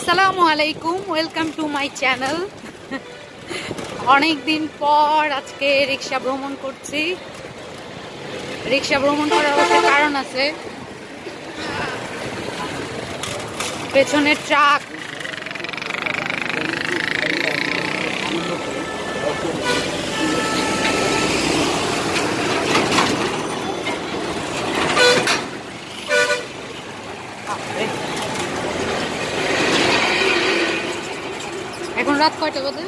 আসসালামু আলাইকুম, welcome to my channel. অনেক দিন পর আজকে রিক্সা ভ্রমণ করছি। রিক্সা ভ্রমণ করার একটা কারণ আছে, পেছনে ট্রাক, এখন রাত কয়টা বাজে?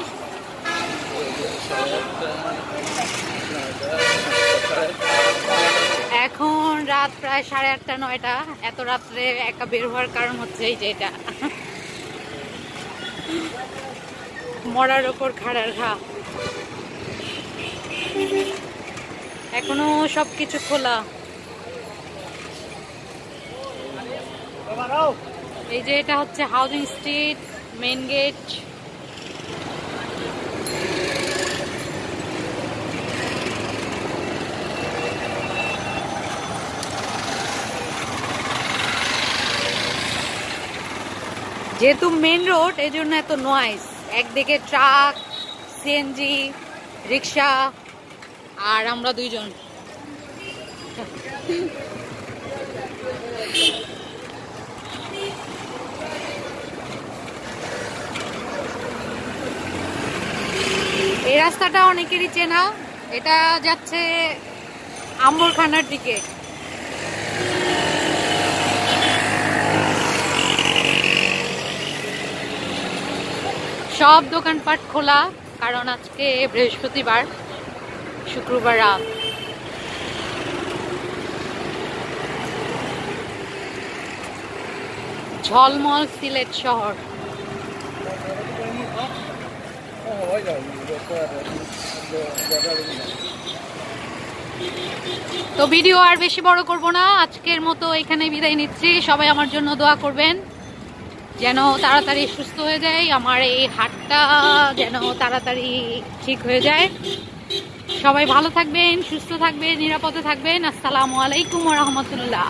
এখন রাত প্রায় 8:30 9টা। এত রাত্রে একা বের হওয়ার কারণ হচ্ছে এই যে এটা, মরার ওপর খাড়ার ঘা। এখনো সবকিছু খোলা। এই যে এটা হচ্ছে হাউজিং স্ট্রিট মেইন গেট। যেহেতু মেন রোড, এই জন্য এত নয়েজ। একদিকে ট্রাক, সিএনজি, রিক্সা, আর আমরা দুইজন। এই রাস্তাটা অনেকেরই চেনা, এটা যাচ্ছে আম্বরখানার দিকে। সব দোকানপাট খোলা, কারণ আজকে বৃহস্পতিবার, শুক্রবার রাত। ঝলমল সিলেট শহর। তো ভিডিও আর বেশি বড় করব না, আজকের মতো এখানে বিদায় নিচ্ছি। সবাই আমার জন্য দোয়া করবেন যেন তাড়াতাড়ি সুস্থ হয়ে যায়, আমার এই হাতটা যেন তাড়াতাড়ি ঠিক হয়ে যায়। সবাই ভালো থাকবেন, সুস্থ থাকবেন, নিরাপদে থাকবেন। আসসালামু আলাইকুম ওয়া রাহমাতুল্লাহ।